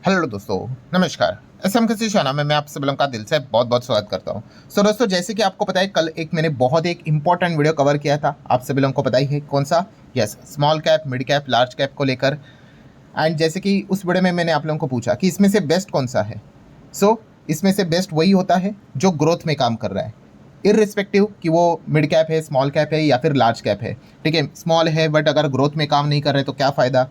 Hello दोस्तों, नमस्कार। SM किसी शाना में मैं आप सब लोगों का दिल से बहुत बहुत स्वागत करता हूँ। दोस्तों, जैसे कि आपको पता है, कल मैंने बहुत एक इंपॉर्टेंट वीडियो कवर किया था। आप सभी लोगों को पता ही है कौन सा। Yes, small cap, mid cap, large cap को लेकर। एंड जैसे कि उस वीडियो में मैंने आप लोगों को पूछा कि इसमें से बेस्ट कौन सा है। इसमें से बेस्ट वही होता है जो ग्रोथ में काम कर रहा है, इररिस्पेक्टिव कि वो मिड कैप है, स्मॉल कैप है या फिर लार्ज कैप है। ठीक है, स्मॉल है बट अगर ग्रोथ में काम नहीं कर रहे तो क्या फ़ायदा।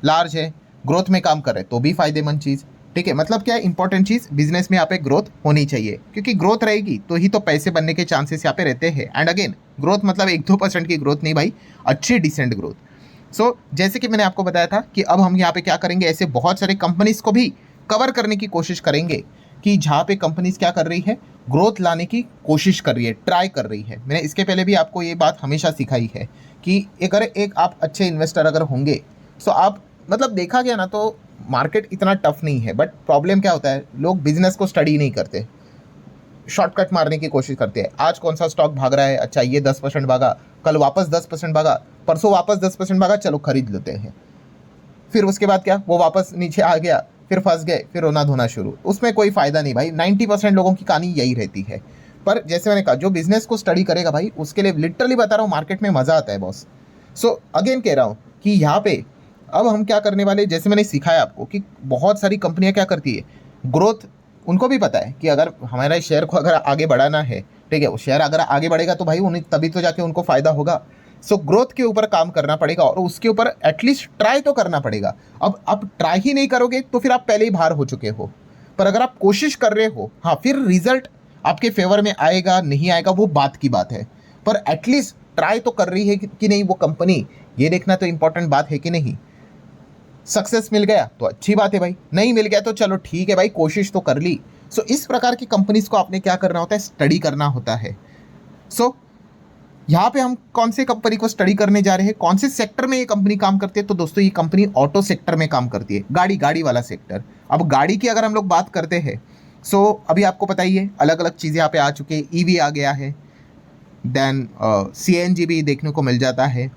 लार्ज है, ग्रोथ में काम कर रहे तो भी फायदेमंद चीज़। ठीक है, मतलब क्या है, इंपॉर्टेंट चीज़ बिजनेस में यहाँ पे ग्रोथ होनी चाहिए, क्योंकि ग्रोथ रहेगी तो ही तो पैसे बनने के चांसेस यहाँ पे रहते हैं। एंड अगेन, ग्रोथ मतलब 1-2% की ग्रोथ नहीं भाई, अच्छी डिसेंट ग्रोथ। जैसे कि मैंने आपको बताया था कि अब हम यहाँ पे क्या करेंगे, ऐसे बहुत सारे कंपनीज को भी कवर करने की कोशिश करेंगे कि जहाँ पे कंपनीज क्या कर रही है, ग्रोथ लाने की कोशिश कर रही है, ट्राई कर रही है। मैंने इसके पहले भी आपको ये बात हमेशा सिखाई है कि अगर एक आप अच्छे इन्वेस्टर अगर होंगे तो आप, मतलब देखा गया ना तो मार्केट इतना टफ नहीं है, बट प्रॉब्लम क्या होता है, लोग बिजनेस को स्टडी नहीं करते, शॉर्टकट मारने की कोशिश करते हैं। आज कौन सा स्टॉक भाग रहा है, अच्छा ये 10% भागा, कल वापस 10% भागा, परसों वापस 10% भागा, चलो खरीद लेते हैं। फिर उसके बाद क्या, वो वापस नीचे आ गया, फिर फंस गए, फिर रोना धोना शुरू। उसमें कोई फायदा नहीं भाई। 90% लोगों की कहानी यही रहती है। पर जैसे मैंने कहा, जो बिजनेस को स्टडी करेगा भाई, उसके लिए लिटरली बता रहा हूँ, मार्केट में मजा आता है बॉस। अगेन कह रहा हूँ कि यहाँ पे अब हम क्या करने वाले, जैसे मैंने सिखाया आपको कि बहुत सारी कंपनियां क्या करती है, ग्रोथ, उनको भी पता है कि अगर हमारा शेयर को अगर आगे बढ़ाना है, ठीक है, वो शेयर अगर आगे बढ़ेगा तो भाई उन्हें तभी तो जाके उनको फायदा होगा। ग्रोथ के ऊपर काम करना पड़ेगा और उसके ऊपर एटलीस्ट ट्राई तो करना पड़ेगा। अब आप ट्राई ही नहीं करोगे तो फिर आप पहले ही बाहर हो चुके हो। पर अगर आप कोशिश कर रहे हो, हाँ, फिर रिजल्ट आपके फेवर में आएगा नहीं आएगा वो बात की बात है, पर एटलीस्ट ट्राई तो कर रही है कि नहीं वो कंपनी, ये देखना तो इंपॉर्टेंट बात है कि नहीं। सक्सेस मिल गया तो अच्छी बात है भाई, नहीं मिल गया तो चलो ठीक है भाई, कोशिश तो कर ली। इस प्रकार की कंपनीज को आपने क्या करना होता है, स्टडी करना होता है। यहाँ पे हम कौन से कंपनी को स्टडी करने जा रहे हैं, कौन से सेक्टर में ये कंपनी काम करती है, तो दोस्तों ये कंपनी ऑटो सेक्टर में काम करती है, गाड़ी वाला सेक्टर। अब गाड़ी की अगर हम लोग बात करते हैं, अभी आपको पता ही है, अलग अलग चीज़ें यहाँ पे आ चुकी है, ईवी आ गया है, देन सीएनजी भी देखने को मिल जाता है,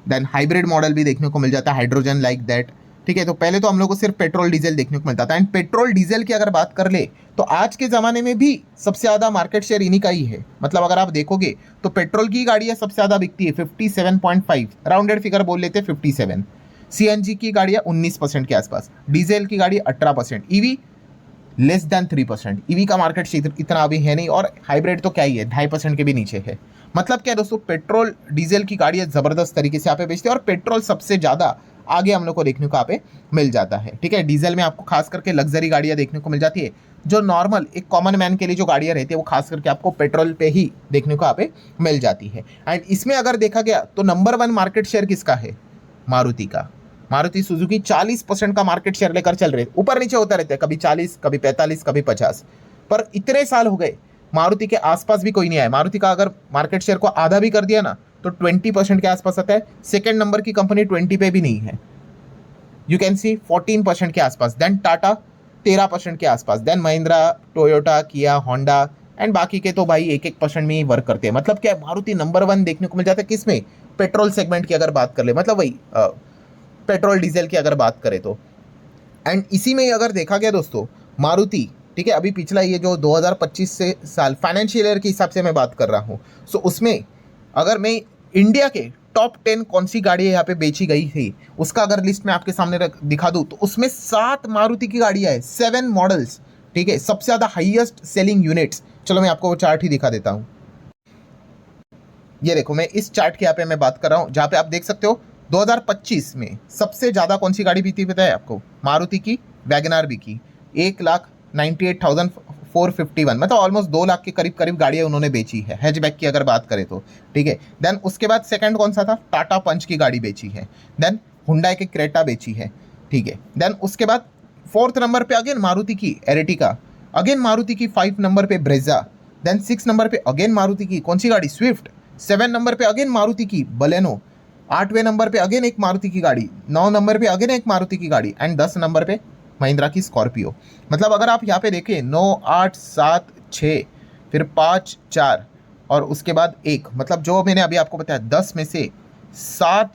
देन हाइब्रिड मॉडल भी देखने को मिल जाता है, हाइड्रोजन लाइक दैट। ठीक है, तो पहले तो हम लोग को सिर्फ पेट्रोल डीजल देखने को मिलता था। एंड पेट्रोल डीजल की अगर बात कर ले तो आज के ज़माने में भी सबसे ज़्यादा मार्केट शेयर इन्हीं का ही है। मतलब अगर आप देखोगे तो पेट्रोल की गाड़ियाँ सबसे ज़्यादा बिकती है, 57.5, राउंडेड फिगर बोल लेते हैं 57। सीएनजी की गाड़ियाँ 19% के आसपास, डीजल की गाड़ी 18%, ईवी लेस देन 3%। ईवी का मार्केट शेयर इतना अभी है नहीं, और हाइब्रिड तो क्या ही है, 2.5% के भी नीचे है। मतलब क्या है दोस्तों, पेट्रोल डीजल की गाड़ियाँ ज़बरदस्त तरीके से यहाँ पे बेचते हैं, और पेट्रोल सबसे ज़्यादा आगे हम लोग को देखने को यहाँ पे मिल जाता है। ठीक है, डीजल में आपको खास करके लग्जरी गाड़ियाँ देखने को मिल जाती है। जो नॉर्मल एक कॉमन मैन के लिए जो गाड़ियाँ रहती है वो खास करके आपको पेट्रोल पे ही देखने को यहाँ पे मिल जाती है। एंड इसमें अगर देखा गया तो नंबर 1 मार्केट शेयर किसका है, मारुति का। मारुति सुजुकी 40% का मार्केट शेयर लेकर चल रहे, ऊपर नीचे होता रहता है, कभी 40, कभी 45, कभी 50। पर इतने साल हो गए, मारुति के आसपास भी कोई नहीं आया। मारुति का अगर मार्केट शेयर को आधा भी कर दिया ना तो 20% के आसपास आता है। सेकेंड नंबर की कंपनी 20 पे भी नहीं है, यू कैन सी 14% के आसपास। देन टाटा 13% के आसपास, देन महिंद्रा, टोयोटा, किया, होंडा, एंड बाकी के तो भाई 1-1% में ही वर्क करते हैं। मतलब क्या है, मारुति नंबर 1 देखने को मिल जाता है किसमें, पेट्रोल सेगमेंट की अगर बात कर ले, मतलब वही पेट्रोल डीजल की अगर बात करें तो। एंड इसी में अगर देखा गया दोस्तों, मारुति, ठीक है, अभी पिछला ये जो 2025 से साल फाइनेंशियल ईयर के हिसाब से मैं बात कर रहा हूँ, उसमें अगर मैं इंडिया के टॉप 10 कौन सी गाड़ी यहाँ पे बेची गई थी उसका अगर लिस्ट में आपके सामने दिखा दूँ तो उसमें 7 मारुति की गाड़ियाँ हैं, 7 मॉडल्स। ठीक है, सबसे ज़्यादा हाईएस्ट सेलिंग यूनिट्स। चलो मैं आपको वो चार्ट ही दिखा देता हूँ। ये देखो, मैं इस चार्ट के यहाँ पे मैं बात कर रहा हूँ, जहाँ पे आप देख सकते हो 2025 में सबसे ज़्यादा कौन सी गाड़ी बिकी पता है आपको, मारुति की वैगनार बिकी, 1,98,451, मतलब ऑलमोस्ट 2 लाख के करीब करीब गाड़ियाँ उन्होंने बेची है, हैचबैक की अगर बात करें तो। ठीक है, देन उसके बाद सेकंड कौन सा था, टाटा पंच की गाड़ी बेची है, देन हुंडई की क्रेटा बेची है। ठीक है, देन उसके बाद 4th नंबर पे अगेन मारुति की एरेटिका, अगेन मारुति की 5 नंबर पे ब्रेजा, देन 6 नंबर पे अगेन मारुति की कौन सी गाड़ी, स्विफ्ट, 7 नंबर पे अगेन मारुति की बलेनो, 8वें नंबर पे अगेन एक मारुति की गाड़ी, 9 नंबर पे अगेन एक मारुति की गाड़ी, एंड 10 नंबर पे महिंद्रा की स्कॉर्पियो। मतलब अगर आप यहाँ पे देखें 9, 8, 7, 6, फिर 5, 4 और उसके बाद 1, मतलब जो मैंने अभी आपको बताया 10 में से 7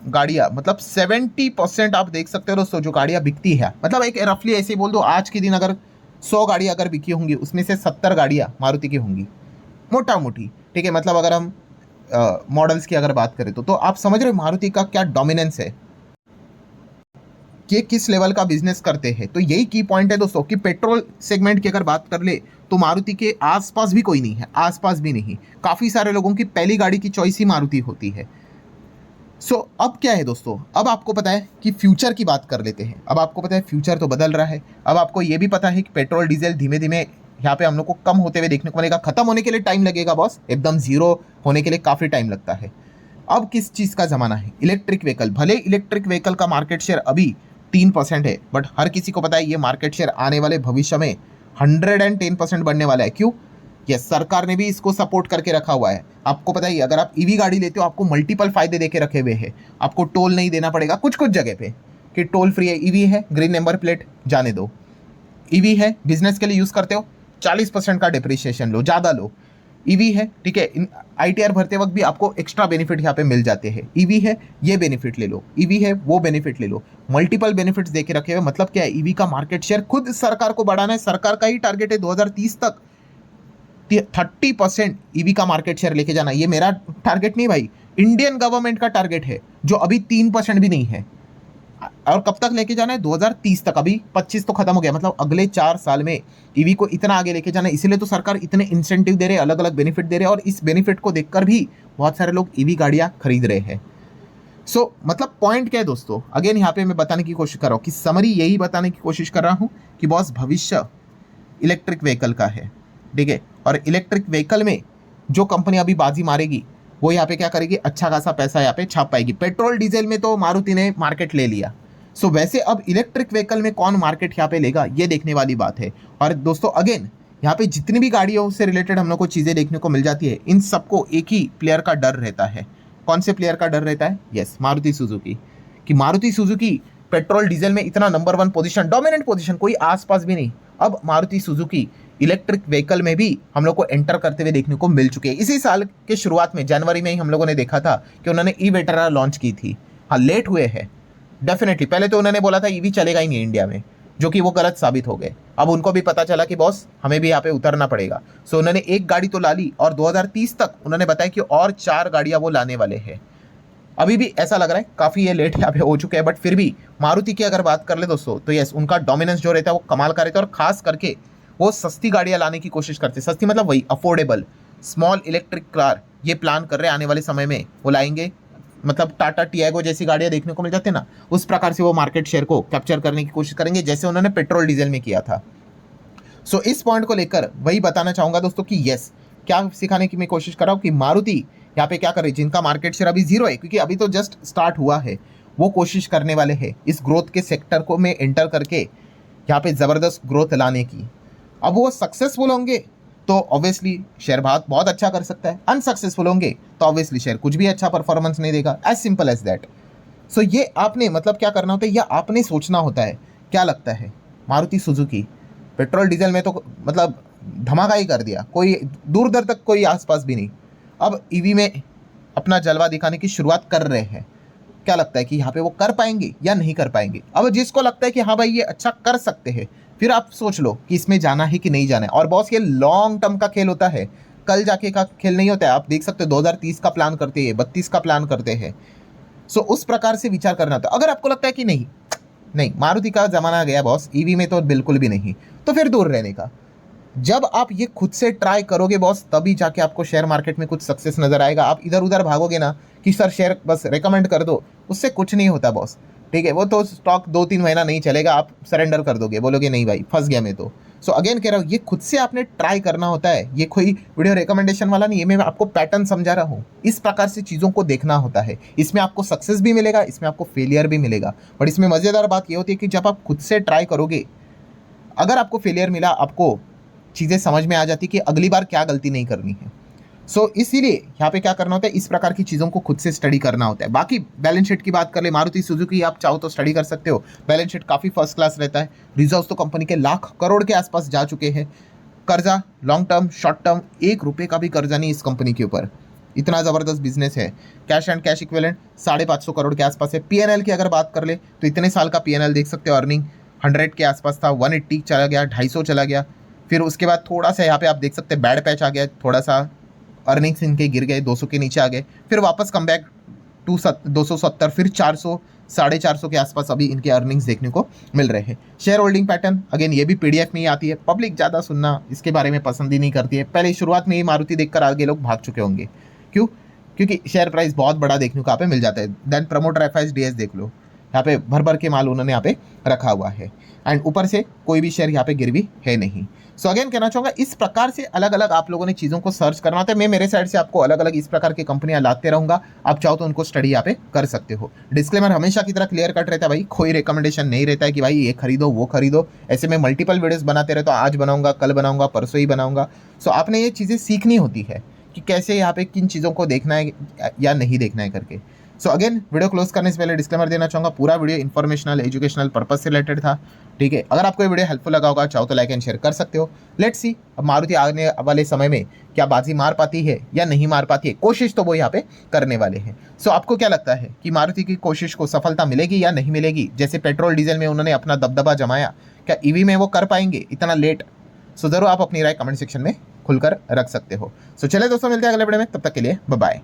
गाड़ियाँ, मतलब 70% आप देख सकते हो दोस्तों जो गाड़ियाँ बिकती है, मतलब एक रफली ऐसे ही बोल दो, आज के दिन अगर 100 गाड़ियाँ अगर बिकी होंगी उसमें से 70 गाड़ियाँ मारुति की होंगी, मोटा मोटी। ठीक है, मतलब अगर हम मॉडल्स की अगर बात करें तो आप समझ रहे हो मारुति का क्या डोमिनेंस है, कि किस लेवल का बिजनेस करते हैं। तो यही की पॉइंट है दोस्तों कि पेट्रोल सेगमेंट की अगर बात कर ले तो मारुति के आसपास भी कोई नहीं है, आसपास भी नहीं। काफ़ी सारे लोगों की पहली गाड़ी की चॉइस ही मारुति होती है। अब क्या है दोस्तों, अब आपको पता है कि फ्यूचर की बात कर लेते हैं। अब आपको पता है फ्यूचर तो बदल रहा है। अब आपको ये भी पता है कि पेट्रोल डीजल धीमे धीमे यहाँ पे हम लोग को कम होते हुए देखने को मिलेगा। खत्म होने के लिए टाइम लगेगा बॉस, एकदम जीरो होने के लिए काफ़ी टाइम लगता है। अब किस चीज़ का ज़माना है, इलेक्ट्रिक व्हीकल। भले इलेक्ट्रिक व्हीकल का मार्केट शेयर अभी 3% है, बट हर किसी को पता है ये मार्केट शेयर आने वाले भविष्य में 110% बढ़ने वाला है। क्यों? यस, सरकार ने भी इसको सपोर्ट करके रखा हुआ है। आपको पता ही, अगर आप ईवी गाड़ी लेते हो आपको मल्टीपल फायदे देके रखे हुए हैं। आपको टोल नहीं देना पड़ेगा कुछ कुछ जगह पे, कि टोल फ्री है, ईवी है, ग्रीन नंबर प्लेट जाने दो। ईवी है, बिजनेस के लिए यूज़ करते हो, 40% का डिप्रिसिएशन लो, ज़्यादा लो। ईवी है, ठीक है, इन ITR भरते वक्त भी आपको एक्स्ट्रा बेनिफिट यहाँ पे मिल जाते हैं। ईवी है, ये बेनिफिट ले लो, ईवी है, वो बेनिफिट ले लो, मल्टीपल बेनिफिट्स देके रखे हुए। मतलब क्या है, ईवी का मार्केट शेयर खुद सरकार को बढ़ाना है। सरकार का ही टारगेट है 2030 तक 30% ईवी का मार्केट शेयर लेके जाना। ये मेरा टारगेट नहीं भाई, इंडियन गवर्नमेंट का टारगेट है, जो अभी 3% भी नहीं है। और कब तक लेके जाना है? 2030 तक। अभी 25 तो खत्म हो गया, मतलब अगले 4 साल में ईवी को इतना आगे लेके जाना है। इसीलिए तो सरकार इतने इंसेंटिव दे रहे हैं, अलग अलग बेनिफिट दे रहे हैं, और इस बेनिफिट को देखकर भी बहुत सारे लोग ईवी गाड़ियां खरीद रहे हैं। मतलब पॉइंट क्या है दोस्तों, अगेन यहाँ पे मैं बताने की कोशिश कर रहा हूँ कि समरी यही बताने की कोशिश कर रहा हूँ कि बॉस भविष्य इलेक्ट्रिक व्हीकल का है। ठीक है, और इलेक्ट्रिक व्हीकल में जो कंपनी अभी बाजी मारेगी वो यहाँ पे क्या करेगी, अच्छा खासा पैसा यहाँ पे छाप पाएगी। पेट्रोल डीजल में तो मारुति ने मार्केट ले लिया। वैसे अब इलेक्ट्रिक व्हीकल में कौन मार्केट यहाँ पे लेगा, ये देखने वाली बात है। और दोस्तों अगेन यहाँ पे जितनी भी गाड़ियों से रिलेटेड हम लोग को चीज़ें देखने को मिल जाती है, इन सबको एक ही प्लेयर का डर रहता है। कौन से प्लेयर का डर रहता है? Yes, Maruti Suzuki. कि मारुति सुजुकी पेट्रोल डीजल में इतना नंबर 1 पोजीशन, डोमिनेंट पोजीशन, कोई आसपास भी नहीं। अब मारुति सुजुकी इलेक्ट्रिक व्हीकल में भी हम लोग को एंटर करते हुए देखने को मिल चुके हैं। इसी साल के शुरुआत में जनवरी में ही हम लोगों ने देखा था कि उन्होंने ई वेटरा लॉन्च की थी। हाँ, लेट हुए हैं डेफिनेटली। पहले तो उन्होंने बोला था ईवी चलेगा ही नहीं इंडिया में, जो कि वो गलत साबित हो गए। अब उनको भी पता चला कि बॉस हमें भी यहाँ पे उतरना पड़ेगा। उन्होंने एक गाड़ी तो ला ली, और 2030 तक उन्होंने बताया कि और 4 गाड़ियाँ वो लाने वाले हैं। अभी भी ऐसा लग रहा है काफ़ी ये लेट यहाँ पे हो चुके हैं, बट फिर भी मारुति की अगर बात कर ले दोस्तों तो यस, उनका डोमिनेंस जो रहता है वो कमाल का रहता है। और खास करके वो सस्ती गाड़ियाँ लाने की कोशिश करते हैं। सस्ती मतलब वही अफोर्डेबल स्मॉल इलेक्ट्रिक कार, ये प्लान कर रहे हैं आने वाले समय में वो लाएंगे। मतलब टाटा टियागो जैसी गाड़ियाँ देखने को मिल जाती है ना, उस प्रकार से वो मार्केट शेयर को कैप्चर करने की कोशिश करेंगे, जैसे उन्होंने पेट्रोल डीजल में किया था। इस पॉइंट को लेकर वही बताना चाहूँगा दोस्तों कि यस, क्या सिखाने की मैं कोशिश कर रहा हूँ कि मारुति यहाँ पे क्या करे, जिनका मार्केट शेयर अभी 0 है, क्योंकि अभी तो जस्ट स्टार्ट हुआ है, वो कोशिश करने वाले हैं इस ग्रोथ के सेक्टर को में एंटर करके यहाँ पे ज़बरदस्त ग्रोथ लाने की। अब वो सक्सेसफुल होंगे तो ऑब्वियसली शेयर बहुत अच्छा कर सकता है, अनसक्सेसफुल होंगे तो ऑब्वियसली शेयर कुछ भी अच्छा परफॉर्मेंस नहीं देगा। As simple as that. ये आपने मतलब क्या करना होता है, या आपने सोचना होता है। क्या लगता है, मारुति सुजुकी पेट्रोल डीजल में तो मतलब धमाका ही कर दिया, कोई दूर दर तक कोई आसपास भी नहीं। अब ईवी में अपना जलवा दिखाने की शुरुआत कर रहे हैं। क्या लगता है कि यहाँ पे वो कर पाएंगे या नहीं कर पाएंगे? अब जिसको लगता है कि हाँ भाई ये अच्छा कर सकते हैं, फिर आप सोच लो कि इसमें जाना है कि नहीं जाना है। और बॉस ये लॉन्ग टर्म का खेल होता है, कल जाके का खेल नहीं होता है। आप देख सकते हो 2030 का प्लान करते हैं, 32 का प्लान करते हैं। उस प्रकार से विचार करना होता है। अगर आपको लगता है कि नहीं नहीं मारुति का ज़माना गया बॉस, ईवी में तो बिल्कुल भी नहीं, तो फिर दूर रहने का। जब आप ये खुद से ट्राई करोगे बॉस, तभी जाके आपको शेयर मार्केट में कुछ सक्सेस नजर आएगा। आप इधर उधर भागोगे ना कि सर शेयर बस रेकमेंड कर दो, उससे कुछ नहीं होता बॉस। ठीक है, वो तो स्टॉक 2-3 महीना नहीं चलेगा, आप सरेंडर कर दोगे, बोलोगे नहीं भाई फंस गया मैं तो। अगेन कह रहा हूँ, ये खुद से आपने ट्राई करना होता है। ये कोई वीडियो रिकमेंडेशन वाला नहीं है, मैं आपको पैटर्न समझा रहा हूँ। इस प्रकार से चीज़ों को देखना होता है। इसमें आपको सक्सेस भी मिलेगा, इसमें आपको फेलियर भी मिलेगा। बट इसमें मज़ेदार बात ये होती है कि जब आप खुद से ट्राई करोगे, अगर आपको फेलियर मिला, आपको चीज़ें समझ में आ जाती कि अगली बार क्या गलती नहीं करनी है। इसीलिए यहाँ पे क्या करना होता है, इस प्रकार की चीज़ों को खुद से स्टडी करना होता है। बाकी बैलेंस शीट की बात कर ले, मारुति सुजुकी आप चाहो तो स्टडी कर सकते हो। बैलेंस शीट काफ़ी फर्स्ट क्लास रहता है। रिजर्व्स तो कंपनी के लाख करोड़ के आसपास जा चुके हैं। कर्जा लॉन्ग टर्म शॉर्ट टर्म 1 रुपये का भी कर्जा नहीं इस कंपनी के ऊपर। इतना ज़बरदस्त बिजनेस है। Cash and cash equivalent 550 crore के आसपास है। पीएनएल की अगर बात कर ले तो इतने साल का पीएनएल देख सकते हो, अर्निंग 100 के आसपास था, 180 चला गया, 250 चला गया, फिर उसके बाद थोड़ा सा यहाँ पे आप देख सकते हैं बैड पैच आ गया, थोड़ा सा अर्निंग्स इनके गिर गए, 200 के नीचे आ गए, फिर वापस कम बैक 270, फिर 400, 450 के आसपास अभी इनके अर्निंग्स देखने को मिल रहे हैं। शेयर होल्डिंग पैटर्न अगेन ये भी पीडीएफ में ही आती है, पब्लिक ज़्यादा सुनना इसके बारे में पसंद ही नहीं करती है। पहले शुरुआत में ही मारुति देखकर आगे लोग भाग चुके होंगे, क्यों? क्योंकि शेयर प्राइस बहुत बड़ा देखने को यहाँ पे मिल जाता है। देन प्रमोटर एफआईएस देख लो, यहाँ पे भर भर के माल उन्होंने यहाँ पे रखा हुआ है, एंड ऊपर से कोई भी शेयर यहाँ पे गिरवी है नहीं। सो अगेन कहना चाहूँगा इस प्रकार से अलग अलग आप लोगों ने चीज़ों को सर्च करना होता है। मैं मेरे साइड से आपको अलग अलग इस प्रकार की कंपनियां लाते रहूँगा, आप चाहो तो उनको स्टडी यहाँ पे कर सकते हो। डिस्क्लेमर हमेशा की तरह क्लियर कट रहता है भाई, कोई रिकमेंडेशन नहीं रहता है कि भाई ये खरीदो वो खरीदो। ऐसे में मल्टीपल वीडियोस बनाते रहते हो, आज बनाऊंगा, कल बनाऊंगा, परसों ही बनाऊंगा। सो आपने ये चीज़ें सीखनी होती है कि कैसे यहाँ पे किन चीज़ों को देखना है या नहीं देखना है करके। सो अगेन वीडियो क्लोज करने से पहले डिस्क्लेमर देना चाहूँगा, पूरा वीडियो इन्फॉर्मेशनल एजुकेशनल पर्पस से रिलेटेड था, ठीक है। अगर आपको ये वीडियो हेल्पफुल लगा होगा, चाहो तो लाइक एंड शेयर कर सकते हो। लेट्स सी अब मारुति आने वाले समय में क्या बाजी मार पाती है या नहीं मार पाती है, कोशिश तो वो यहाँ पे करने वाले हैं। सो आपको क्या लगता है कि मारुति की कोशिश को सफलता मिलेगी या नहीं मिलेगी? जैसे पेट्रोल डीजल में उन्होंने अपना दबदबा जमाया, क्या ईवी में वो कर पाएंगे इतना लेट? सो जरूर आप अपनी राय कमेंट सेक्शन में खुलकर रख सकते हो। सो चले दोस्तों, मिलते हैं अगले वीडियो में, तब तक के लिए बाय बाय।